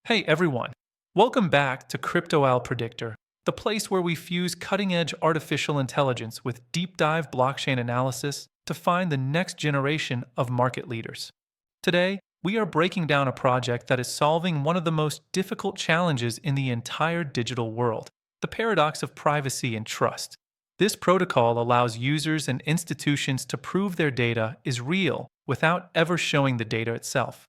Hey everyone, welcome back to CryptoAl Predictor, the place where we fuse cutting-edge artificial intelligence with deep-dive blockchain analysis to find the next generation of market leaders. Today, we are breaking down a project that is solving one of the most difficult challenges in the entire digital world, the paradox of privacy and trust. This protocol allows users and institutions to prove their data is real without ever showing the data itself.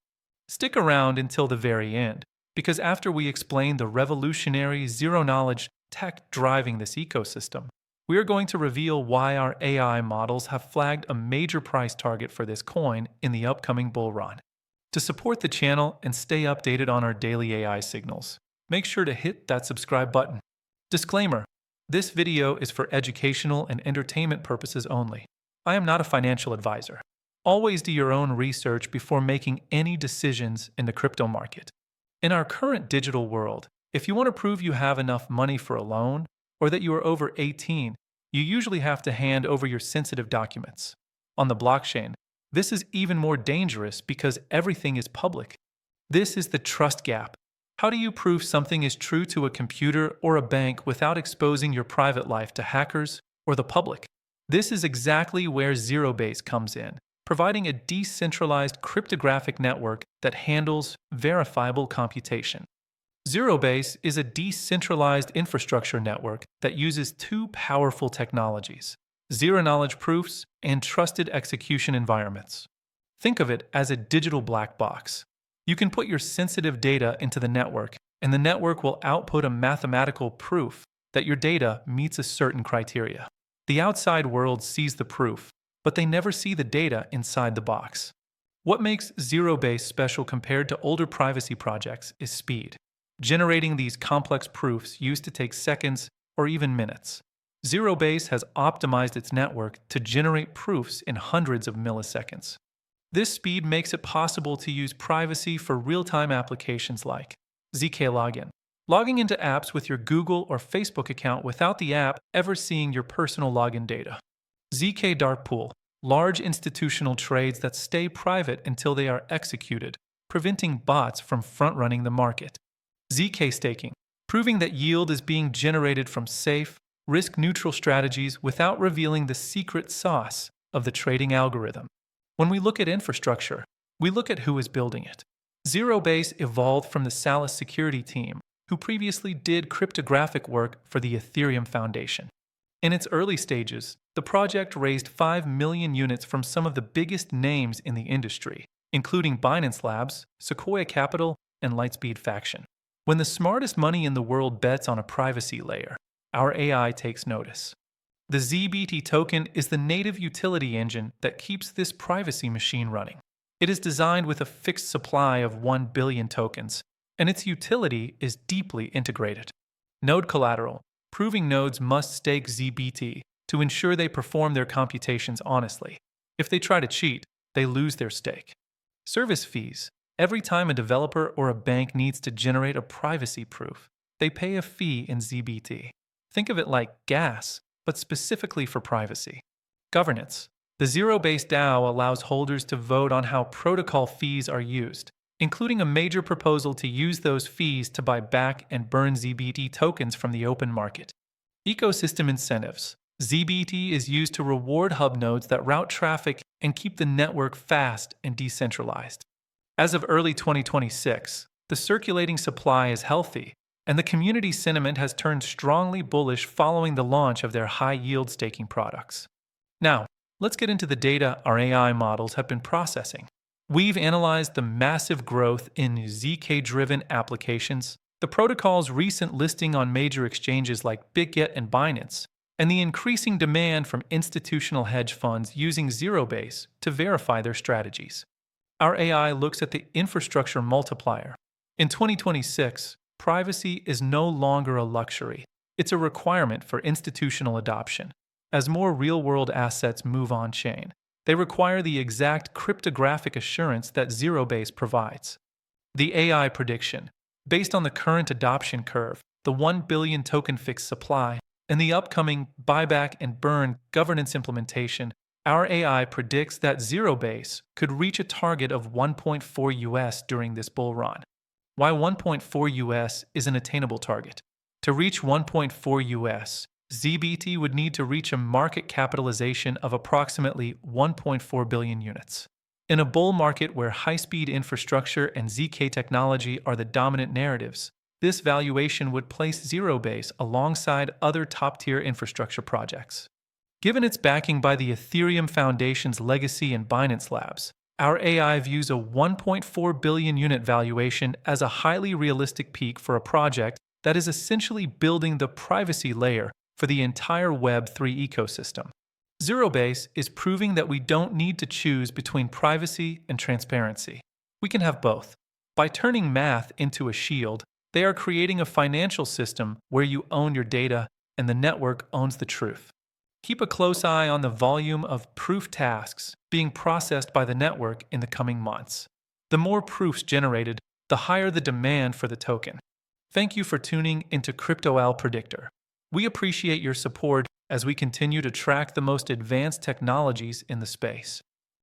Stick around until the very end, because after we explain the revolutionary zero-knowledge tech driving this ecosystem, we are going to reveal why our AI models have flagged a major price target for this coin in the upcoming bull run. To support the channel and stay updated on our daily AI signals, make sure to hit that subscribe button. Disclaimer: this video is for educational and entertainment purposes only. I am not a financial advisor. Always do your own research before making any decisions in the crypto market. In our current digital world, if you want to prove you have enough money for a loan or that you are over 18, you usually have to hand over your sensitive documents. On the blockchain, this is even more dangerous because everything is public. This is the trust gap. How do you prove something is true to a computer or a bank without exposing your private life to hackers or the public? This is exactly where ZEROBASE comes in, providing a decentralized cryptographic network that handles verifiable computation. ZEROBASE is a decentralized infrastructure network that uses two powerful technologies: zero-knowledge proofs and trusted execution environments. Think of it as a digital black box. You can put your sensitive data into the network, and the network will output a mathematical proof that your data meets a certain criteria. The outside world sees the proof, but they never see the data inside the box. What makes ZEROBASE special compared to older privacy projects is speed. Generating these complex proofs used to take seconds or even minutes. ZEROBASE has optimized its network to generate proofs in hundreds of milliseconds. This speed makes it possible to use privacy for real-time applications like ZK Login, logging into apps with your Google or Facebook account without the app ever seeing your personal login data. ZK Dark Pool, large institutional trades that stay private until they are executed, preventing bots from front-running the market. ZK Staking, proving that yield is being generated from safe, risk-neutral strategies without revealing the secret sauce of the trading algorithm. When we look at infrastructure, we look at who is building it. ZEROBASE evolved from the Salas security team, who previously did cryptographic work for the Ethereum Foundation. In its early stages, the project raised 5 million units from some of the biggest names in the industry, including Binance Labs, Sequoia Capital, and Lightspeed Faction. When the smartest money in the world bets on a privacy layer, our AI takes notice. The ZBT token is the native utility engine that keeps this privacy machine running. It is designed with a fixed supply of 1 billion tokens, and its utility is deeply integrated. Node collateral, proving nodes must stake ZBT to ensure they perform their computations honestly. If they try to cheat, they lose their stake. Service fees. Every time a developer or a bank needs to generate a privacy proof, they pay a fee in ZBT. Think of it like gas, but specifically for privacy. Governance. The ZEROBASE DAO allows holders to vote on how protocol fees are used, including a major proposal to use those fees to buy back and burn ZBT tokens from the open market. Ecosystem incentives. ZBT is used to reward hub nodes that route traffic and keep the network fast and decentralized. As of early 2026, the circulating supply is healthy, and the community sentiment has turned strongly bullish following the launch of their high-yield staking products. Now, let's get into the data our AI models have been processing. We've analyzed the massive growth in ZK-driven applications, the protocol's recent listing on major exchanges like BitGet and Binance, and the increasing demand from institutional hedge funds using ZEROBASE to verify their strategies. Our AI looks at the infrastructure multiplier. In 2026, privacy is no longer a luxury. It's a requirement for institutional adoption. As more real-world assets move on-chain, they require the exact cryptographic assurance that ZEROBASE provides. The AI prediction, based on the current adoption curve, the 1 billion token fixed supply, and the upcoming buyback and burn governance implementation, our AI predicts that ZEROBASE could reach a target of 1.4 US during this bull run. Why 1.4 US is an attainable target. To reach 1.4 US, ZBT would need to reach a market capitalization of approximately 1.4 billion units. In a bull market where high-speed infrastructure and ZK technology are the dominant narratives, this valuation would place ZEROBASE alongside other top-tier infrastructure projects. Given its backing by the Ethereum Foundation's legacy and Binance Labs, our AI views a 1.4 billion unit valuation as a highly realistic peak for a project that is essentially building the privacy layer for the entire Web3 ecosystem. ZEROBASE is proving that we don't need to choose between privacy and transparency. We can have both. By turning math into a shield, they are creating a financial system where you own your data and the network owns the truth. Keep a close eye on the volume of proof tasks being processed by the network in the coming months. The more proofs generated, the higher the demand for the token. Thank you for tuning into CryptoAl Predictor. We appreciate your support as we continue to track the most advanced technologies in the space.